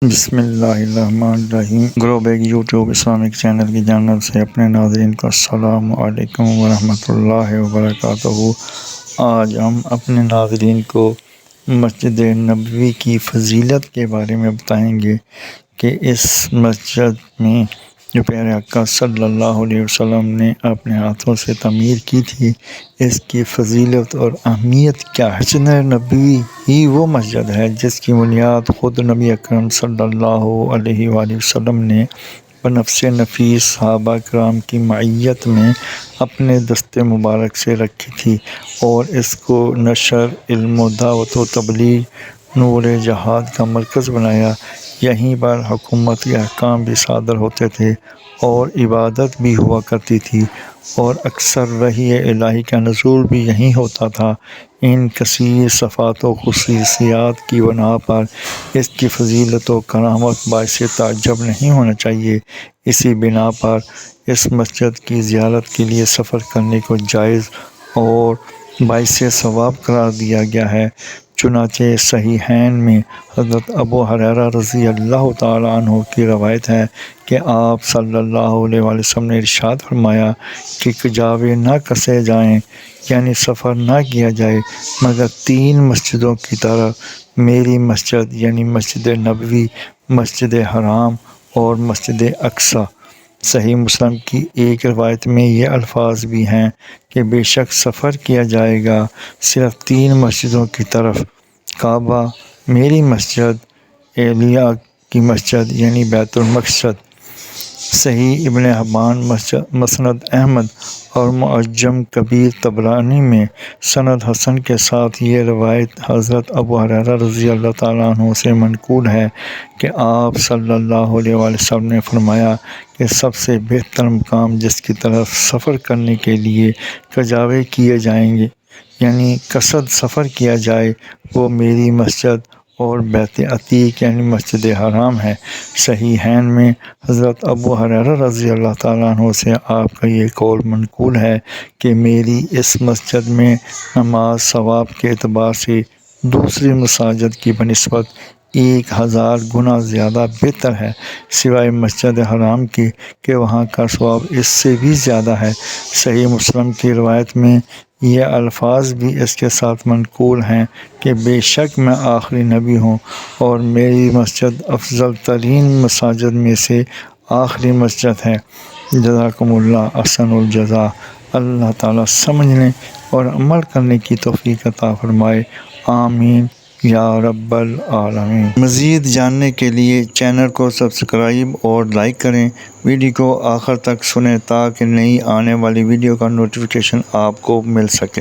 بسم اللہ الرحمن الرحیم۔ گرو بیگ یوٹیوب اسلامک چینل کی جانب سے اپنے ناظرین کو السلام علیکم ورحمۃ اللہ وبرکاتہ۔ آج ہم اپنے ناظرین کو مسجد نبوی کی فضیلت کے بارے میں بتائیں گے کہ اس مسجد میں جو پیارے آقا صلی اللہ علیہ وسلم نے اپنے ہاتھوں سے تعمیر کی تھی، اس کی فضیلت اور اہمیت کیا ہے۔ مسجد نبوی ہی وہ مسجد ہے جس کی بنیاد خود نبی اکرم صلی اللہ علیہ وآلہ وسلم نے بنفس نفیس صحابہ کرام کی معیت میں اپنے دست مبارک سے رکھی تھی، اور اس کو نشر، علم و دعوت و تبلیغ، نور جہاد کا مرکز بنایا۔ یہیں پر حکومت کے احکام بھی صادر ہوتے تھے اور عبادت بھی ہوا کرتی تھی، اور اکثر وحی الہی کا نزول بھی یہیں ہوتا تھا۔ ان کثیر صفات و خصوصیات کی بنا پر اس کی فضیلت و کرامت باعث تعجب نہیں ہونا چاہیے۔ اسی بنا پر اس مسجد کی زیارت کے لیے سفر کرنے کو جائز اور باعث ثواب قرار دیا گیا ہے۔ چنانچہ صحیحین میں حضرت ابو ہریرہ رضی اللہ تعالیٰ عنہ کی روایت ہے کہ آپ صلی اللہ علیہ وآلہ وسلم نے ارشاد فرمایا کہ کجاوے نہ کسے جائیں، یعنی سفر نہ کیا جائے مگر 3 مسجدوں کی طرف، میری مسجد یعنی مسجد نبوی، مسجد حرام اور مسجد اقصی۔ صحیح مسلم کی ایک روایت میں یہ الفاظ بھی ہیں کہ بے شک سفر کیا جائے گا صرف 3 مسجدوں کی طرف، کعبہ، میری مسجد، ایلیاء کی مسجد یعنی بیت المقدس۔ صحیح ابن حبان، مسند احمد اور معجم کبیر طبرانی میں سند حسن کے ساتھ یہ روایت حضرت ابو ہریرہ رضی اللہ تعالیٰ عنہ سے منقول ہے کہ آپ صلی اللہ علیہ وآلہ وسلم نے فرمایا کہ سب سے بہتر مقام جس کی طرف سفر کرنے کے لیے کجاوے کیے جائیں گے، یعنی قصد سفر کیا جائے، وہ میری مسجد اور بیت عتیق یعنی مسجد حرام ہے۔ صحیحین میں حضرت ابو ہریرہ رضی اللہ تعالیٰ عنہ سے آپ کا یہ قول منقول ہے کہ میری اس مسجد میں نماز ثواب کے اعتبار سے دوسری مساجد کی بنسبت 1000 گنا زیادہ بہتر ہے، سوائے مسجد حرام کے کہ وہاں کا ثواب اس سے بھی زیادہ ہے۔ صحیح مسلم کی روایت میں یہ الفاظ بھی اس کے ساتھ منقول ہیں کہ بے شک میں آخری نبی ہوں اور میری مسجد افضل ترین مساجد میں سے آخری مسجد ہے۔ جزاکم اللہ احسن الجزا۔ اللہ تعالیٰ سمجھنے اور عمل کرنے کی توفیق عطا فرمائے، آمین یا رب العالمین۔ مزید جاننے کے لیے چینل کو سبسکرائب اور لائک کریں، ویڈیو کو آخر تک سنیں تاکہ نئی آنے والی ویڈیو کا نوٹیفیکیشن آپ کو مل سکے۔